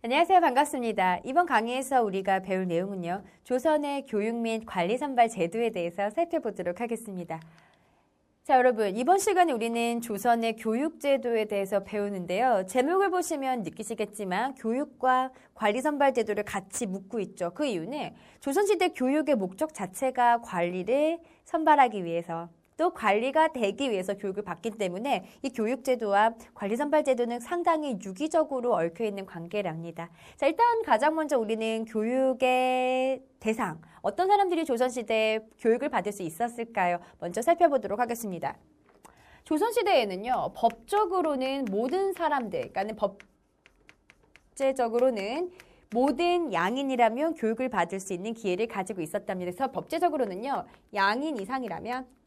안녕하세요. 반갑습니다. 이번 강의에서 우리가 배울 내용은요. 조선의 교육 및 관리 선발 제도에 대해서 살펴보도록 하겠습니다. 자, 여러분, 이번 시간에 우리는 조선의 교육 제도에 대해서 배우는데요. 제목을 보시면 느끼시겠지만 교육과 관리 선발 제도를 같이 묶고 있죠. 그 이유는 조선시대 교육의 목적 자체가 관리를 선발하기 위해서 또 관리가 되기 위해서 교육을 받기 때문에 이 교육제도와 관리선발제도는 상당히 유기적으로 얽혀있는 관계랍니다. 자, 일단 가장 먼저 우리는 교육의 대상, 어떤 사람들이 조선시대에 교육을 받을 수 있었을까요? 먼저 살펴보도록 하겠습니다. 조선시대에는요, 법적으로는 모든 사람들, 그러니까 법제적으로는 모든 양인이라면 교육을 받을 수 있는 기회를 가지고 있었답니다. 그래서 법제적으로는요, 양인 이상이라면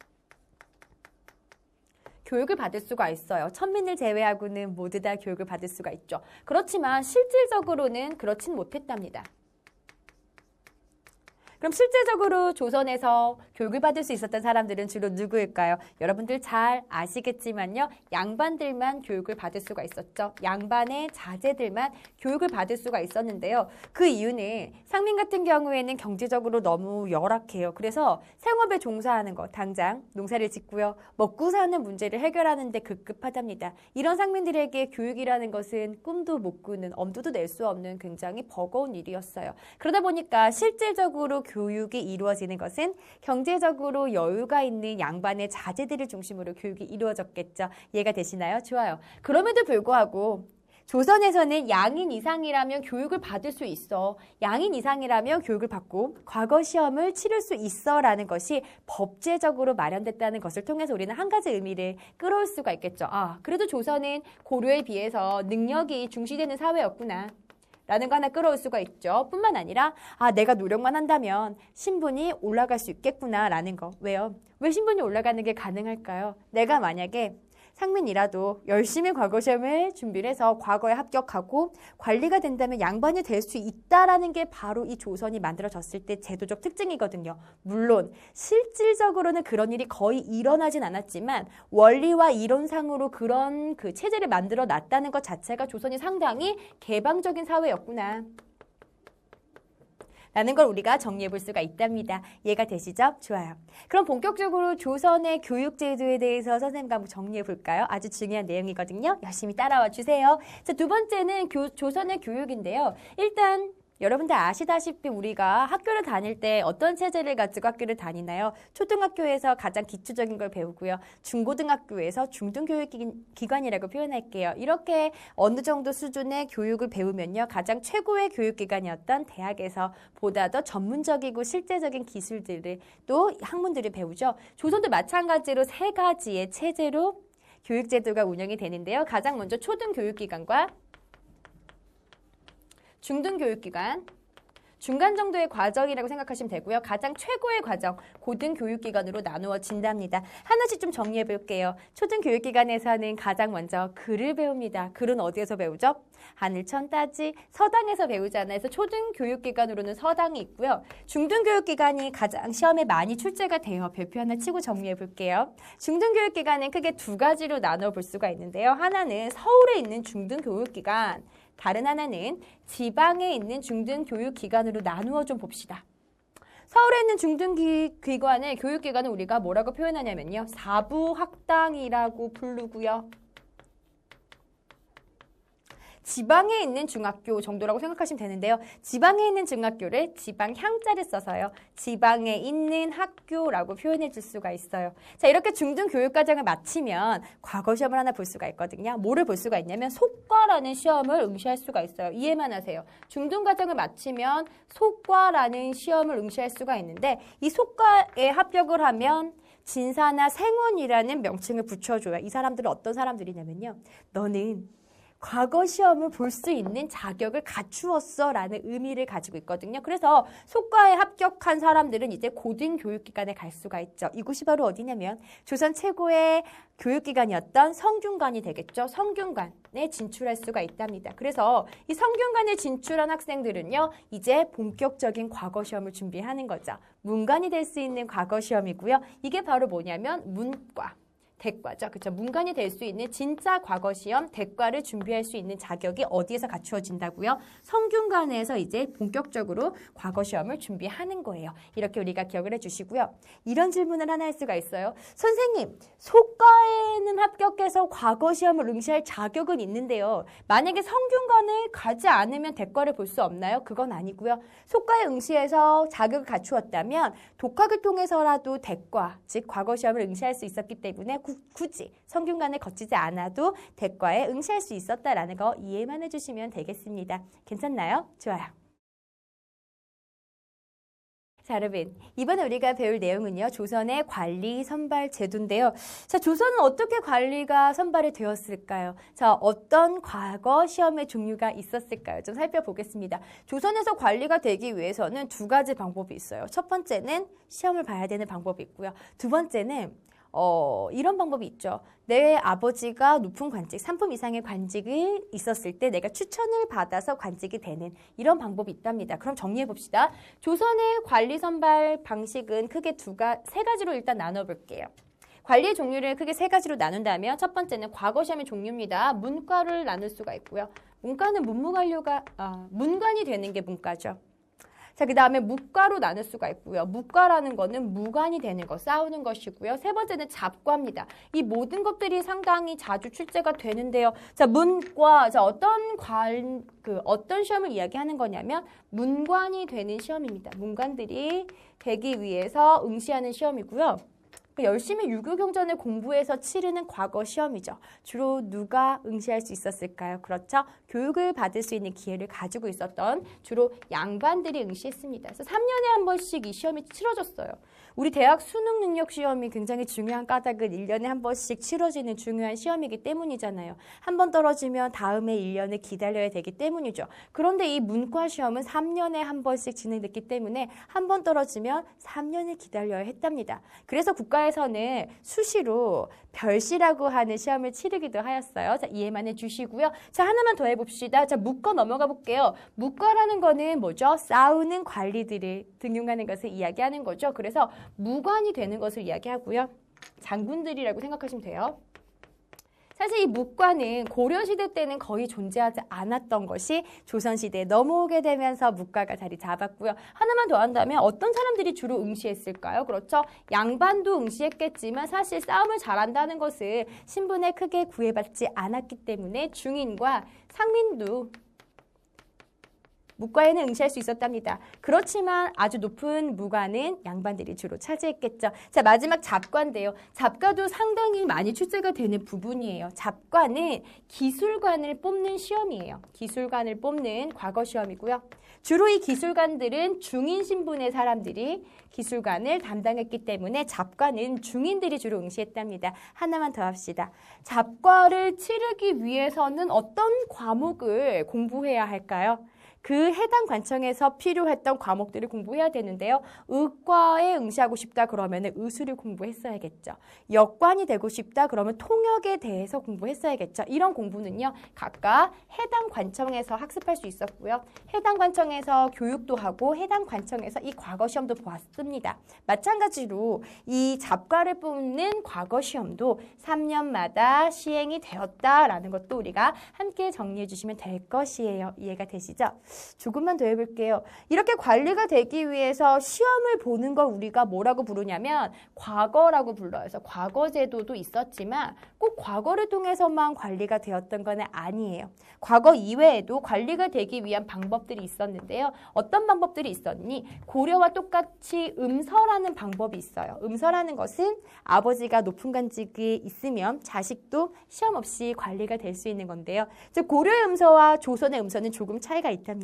교육을 받을 수가 있어요. 천민을 제외하고는 모두 다 교육을 받을 수가 있죠. 그렇지만 실질적으로는 그렇진 못했답니다. 그럼 실제적으로 조선에서 교육을 받을 수 있었던 사람들은 주로 누구일까요? 여러분들 잘 아시겠지만요. 양반들만 교육을 받을 수가 있었죠. 양반의 자제들만 교육을 받을 수가 있었는데요. 그 이유는 상민 같은 경우에는 경제적으로 너무 열악해요. 그래서 생업에 종사하는 거, 당장 농사를 짓고요. 먹고 사는 문제를 해결하는 데 급급하답니다. 이런 상민들에게 교육이라는 것은 꿈도 못 꾸는, 엄두도 낼 수 없는 굉장히 버거운 일이었어요. 그러다 보니까 실질적으로 교육이 이루어지는 것은 경제적으로 여유가 있는 양반의 자제들을 중심으로 교육이 이루어졌겠죠. 이해가 되시나요? 좋아요. 그럼에도 불구하고 조선에서는 양인 이상이라면 교육을 받을 수 있어. 양인 이상이라면 교육을 받고 과거 시험을 치를 수 있어 라는 것이 법제적으로 마련됐다는 것을 통해서 우리는 한 가지 의미를 끌어올 수가 있겠죠. 아, 그래도 조선은 고려에 비해서 능력이 중시되는 사회였구나 라는 거 하나 끌어올 수가 있죠. 뿐만 아니라 내가 노력만 한다면 신분이 올라갈 수 있겠구나 라는 거. 왜요? 왜 신분이 올라가는 게 가능할까요? 내가 만약에 상민이라도 열심히 과거 시험을 준비를 해서 과거에 합격하고 관리가 된다면 양반이 될 수 있다라는 게 바로 이 조선이 만들어졌을 때 제도적 특징이거든요. 물론 실질적으로는 그런 일이 거의 일어나진 않았지만 원리와 이론상으로 그런 그 체제를 만들어 놨다는 것 자체가 조선이 상당히 개방적인 사회였구나 라는 걸 우리가 정리해 볼 수가 있답니다. 이해가 되시죠? 좋아요. 그럼 본격적으로 조선의 교육제도에 대해서 선생님과 한번 정리해 볼까요? 아주 중요한 내용이거든요. 열심히 따라와 주세요. 자, 두 번째는 조선의 교육인데요. 일단 여러분들 아시다시피 우리가 학교를 다닐 때 어떤 체제를 가지고 학교를 다니나요? 초등학교에서 가장 기초적인 걸 배우고요. 중고등학교에서 중등교육기관이라고 표현할게요. 이렇게 어느 정도 수준의 교육을 배우면요. 가장 최고의 교육기관이었던 대학에서 보다 더 전문적이고 실제적인 기술들을 또 학문들을 배우죠. 조선도 마찬가지로 세 가지의 체제로 교육제도가 운영이 되는데요. 가장 먼저 초등교육기관과 중등교육기관, 중간 정도의 과정이라고 생각하시면 되고요. 가장 최고의 과정, 고등교육기관으로 나누어진답니다. 하나씩 좀 정리해 볼게요. 초등교육기관에서는 가장 먼저 글을 배웁니다. 글은 어디에서 배우죠? 하늘천 따지 서당에서 배우잖아요. 그래서 초등교육기관으로는 서당이 있고요. 중등교육기관이 가장 시험에 많이 출제가 돼요. 별표 하나 치고 정리해 볼게요. 중등교육기관은 크게 두 가지로 나눠 볼 수가 있는데요. 하나는 서울에 있는 중등교육기관, 다른 하나는 지방에 있는 중등교육기관으로 나누어 좀 봅시다. 서울에 있는 중등기관의 교육기관은 우리가 뭐라고 표현하냐면요. 사부학당이라고 부르고요. 지방에 있는 중학교 정도라고 생각하시면 되는데요. 지방에 있는 중학교를 지방향자를 써서요. 지방에 있는 학교라고 표현해 줄 수가 있어요. 자, 이렇게 중등교육과정을 마치면 과거 시험을 하나 볼 수가 있거든요. 뭐를 볼 수가 있냐면 속과라는 시험을 응시할 수가 있어요. 이해만 하세요. 중등과정을 마치면 속과라는 시험을 응시할 수가 있는데 이 속과에 합격을 하면 진사나 생원이라는 명칭을 붙여줘요. 이 사람들은 어떤 사람들이냐면요. 너는 과거 시험을 볼 수 있는 자격을 갖추었어 라는 의미를 가지고 있거든요. 그래서 속과에 합격한 사람들은 이제 고등교육기관에 갈 수가 있죠. 이곳이 바로 어디냐면 조선 최고의 교육기관이었던 성균관이 되겠죠. 성균관에 진출할 수가 있답니다. 그래서 이 성균관에 진출한 학생들은요. 이제 본격적인 과거 시험을 준비하는 거죠. 문관이 될 수 있는 과거 시험이고요. 이게 바로 뭐냐면 문과. 대과죠. 그렇죠. 문관이 될 수 있는 진짜 과거 시험 대과를 준비할 수 있는 자격이 어디에서 갖추어진다고요? 성균관에서 이제 본격적으로 과거 시험을 준비하는 거예요. 이렇게 우리가 기억을 해주시고요. 이런 질문을 하나 할 수가 있어요. 선생님, 소과에는 합격해서 과거 시험을 응시할 자격은 있는데요. 만약에 성균관을 가지 않으면 대과를 볼 수 없나요? 그건 아니고요. 소과에 응시해서 자격을 갖추었다면 독학을 통해서라도 대과, 즉 과거 시험을 응시할 수 있었기 때문에 굳이 성균관을 거치지 않아도 대과에 응시할 수 있었다라는 거 이해만 해주시면 되겠습니다. 괜찮나요? 좋아요. 자, 여러분, 이번에 우리가 배울 내용은요, 조선의 관리 선발 제도인데요. 자, 조선은 어떻게 관리가 선발이 되었을까요? 자, 어떤 과거 시험의 종류가 있었을까요? 좀 살펴보겠습니다. 조선에서 관리가 되기 위해서는 두 가지 방법이 있어요. 첫 번째는 시험을 봐야 되는 방법이 있고요. 두 번째는 이런 방법이 있죠. 내 아버지가 높은 관직, 3품 이상의 관직이 있었을 때 내가 추천을 받아서 관직이 되는 이런 방법이 있답니다. 그럼 정리해 봅시다. 조선의 관리 선발 방식은 크게 세 가지로 일단 나눠볼게요. 관리의 종류를 크게 세 가지로 나눈다면 첫 번째는 과거 시험의 종류입니다. 문과를 나눌 수가 있고요. 문과는 문관이 되는 게 문과죠. 자, 그 다음에 무과로 나눌 수가 있고요. 무과라는 거는 무관이 되는 거, 싸우는 것이고요. 세 번째는 잡과입니다. 이 모든 것들이 상당히 자주 출제가 되는데요. 자, 문과, 자, 어떤 시험을 이야기하는 거냐면 문관이 되는 시험입니다. 문관들이 되기 위해서 응시하는 시험이고요. 열심히 유교경전을 공부해서 치르는 과거 시험이죠. 주로 누가 응시할 수 있었을까요? 그렇죠. 교육을 받을 수 있는 기회를 가지고 있었던 주로 양반들이 응시했습니다. 그래서 3년에 한 번씩 이 시험이 치러졌어요. 우리 대학 수능 능력 시험이 굉장히 중요한 까닭은 1년에 한 번씩 치러지는 중요한 시험이기 때문이잖아요. 한 번 떨어지면 다음에 1년을 기다려야 되기 때문이죠. 그런데 이 문과 시험은 3년에 한 번씩 진행됐기 때문에 한 번 떨어지면 3년을 기다려야 했답니다. 그래서 국가에서는 수시로 별시라고 하는 시험을 치르기도 하였어요. 자, 이해만 해주시고요. 자, 하나만 더 해봅시다. 자, 무과 넘어가 볼게요. 무과라는 거는 뭐죠? 싸우는 관리들을 등용하는 것을 이야기하는 거죠. 그래서 무관이 되는 것을 이야기하고요. 장군들이라고 생각하시면 돼요. 사실 이 무과는 고려시대 때는 거의 존재하지 않았던 것이 조선시대에 넘어오게 되면서 무과가 자리 잡았고요. 하나만 더 한다면 어떤 사람들이 주로 응시했을까요? 그렇죠. 양반도 응시했겠지만 사실 싸움을 잘한다는 것을 신분에 크게 구애받지 않았기 때문에 중인과 상민도 무과에는 응시할 수 있었답니다. 그렇지만 아주 높은 무과는 양반들이 주로 차지했겠죠. 자, 마지막 잡과인데요. 잡과도 상당히 많이 출제가 되는 부분이에요. 잡과는 기술관을 뽑는 시험이에요. 기술관을 뽑는 과거 시험이고요. 주로 이 기술관들은 중인 신분의 사람들이 기술관을 담당했기 때문에 잡과는 중인들이 주로 응시했답니다. 하나만 더 합시다. 잡과를 치르기 위해서는 어떤 과목을 공부해야 할까요? 그 해당 관청에서 필요했던 과목들을 공부해야 되는데요. 의과에 응시하고 싶다 그러면 의수를 공부했어야겠죠. 역관이 되고 싶다 그러면 통역에 대해서 공부했어야겠죠. 이런 공부는요. 각각 해당 관청에서 학습할 수 있었고요. 해당 관청에서 교육도 하고 해당 관청에서 이 과거 시험도 보았습니다. 마찬가지로 이 잡과를 뽑는 과거 시험도 3년마다 시행이 되었다라는 것도 우리가 함께 정리해 주시면 될 것이에요. 이해가 되시죠? 조금만 더 해볼게요. 이렇게 관리가 되기 위해서 시험을 보는 걸 우리가 뭐라고 부르냐면 과거라고 불러요. 그래서 과거 제도도 있었지만 꼭 과거를 통해서만 관리가 되었던 건 아니에요. 과거 이외에도 관리가 되기 위한 방법들이 있었는데요. 어떤 방법들이 있었니? 고려와 똑같이 음서라는 방법이 있어요. 음서라는 것은 아버지가 높은 관직이 있으면 자식도 시험 없이 관리가 될 수 있는 건데요. 즉 고려의 음서와 조선의 음서는 조금 차이가 있답니다.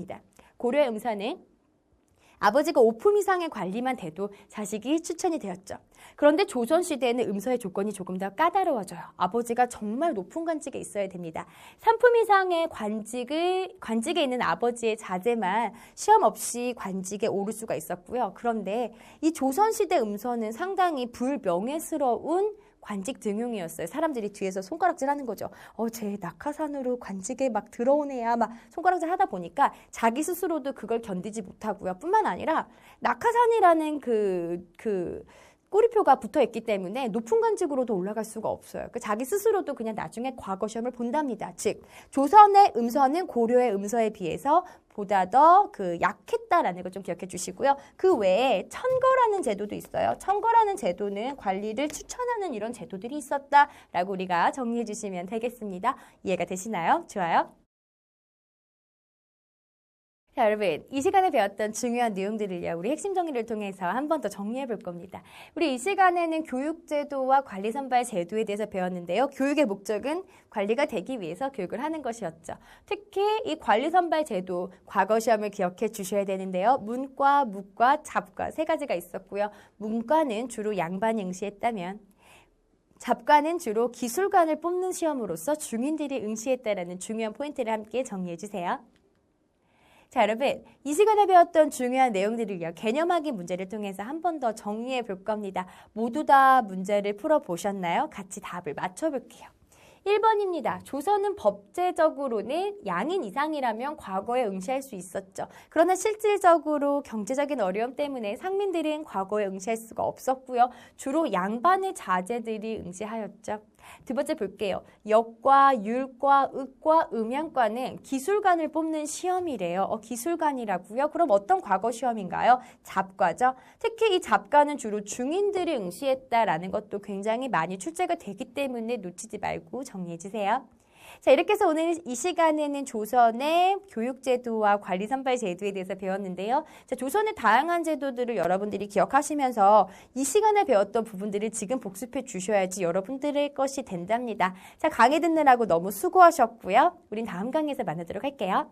고려의 음서는 아버지가 5품 이상의 관리만 돼도 자식이 추천이 되었죠. 그런데 조선시대에는 음서의 조건이 조금 더 까다로워져요. 아버지가 정말 높은 관직에 있어야 됩니다. 3품 이상의 관직에 있는 아버지의 자제만 시험 없이 관직에 오를 수가 있었고요. 그런데 이 조선시대 음서는 상당히 불명예스러운 관직 등용이었어요. 사람들이 뒤에서 손가락질 하는 거죠. 쟤 낙하산으로 관직에 막 들어오네야 막 손가락질 하다 보니까 자기 스스로도 그걸 견디지 못하고요. 뿐만 아니라 낙하산이라는 그 꼬리표가 붙어 있기 때문에 높은 관직으로도 올라갈 수가 없어요. 자기 스스로도 그냥 나중에 과거 시험을 본답니다. 즉 조선의 음서는 고려의 음서에 비해서 보다 더 약했다라는 걸 좀 기억해 주시고요. 그 외에 천거라는 제도도 있어요. 천거라는 제도는 관리를 추천하는 이런 제도들이 있었다라고 우리가 정리해 주시면 되겠습니다. 이해가 되시나요? 좋아요. 자, 여러분, 이 시간에 배웠던 중요한 내용들을요, 우리 핵심 정리를 통해서 한 번 더 정리해 볼 겁니다. 우리 이 시간에는 교육제도와 관리선발 제도에 대해서 배웠는데요. 교육의 목적은 관리가 되기 위해서 교육을 하는 것이었죠. 특히 이 관리선발 제도, 과거 시험을 기억해 주셔야 되는데요. 문과, 무과, 잡과 세 가지가 있었고요. 문과는 주로 양반이 응시했다면 잡과는 주로 기술관을 뽑는 시험으로서 중인들이 응시했다라는 중요한 포인트를 함께 정리해 주세요. 자, 여러분, 이 시간에 배웠던 중요한 내용들을요, 개념하기 문제를 통해서 한 번 더 정리해 볼 겁니다. 모두 다 문제를 풀어보셨나요? 같이 답을 맞춰볼게요. 1번입니다. 조선은 법제적으로는 양인 이상이라면 과거에 응시할 수 있었죠. 그러나 실질적으로 경제적인 어려움 때문에 상민들은 과거에 응시할 수가 없었고요. 주로 양반의 자제들이 응시하였죠. 두 번째 볼게요. 역과, 율과, 읍과, 음양과는 기술관을 뽑는 시험이래요. 기술관이라고요? 그럼 어떤 과거 시험인가요? 잡과죠. 특히 이 잡과는 주로 중인들이 응시했다라는 것도 굉장히 많이 출제가 되기 때문에 놓치지 말고 정리해 주세요. 자, 이렇게 해서 오늘 이 시간에는 조선의 교육제도와 관리선발 제도에 대해서 배웠는데요. 자, 조선의 다양한 제도들을 여러분들이 기억하시면서 이 시간에 배웠던 부분들을 지금 복습해 주셔야지 여러분들의 것이 된답니다. 자, 강의 듣느라고 너무 수고하셨고요. 우린 다음 강의에서 만나도록 할게요.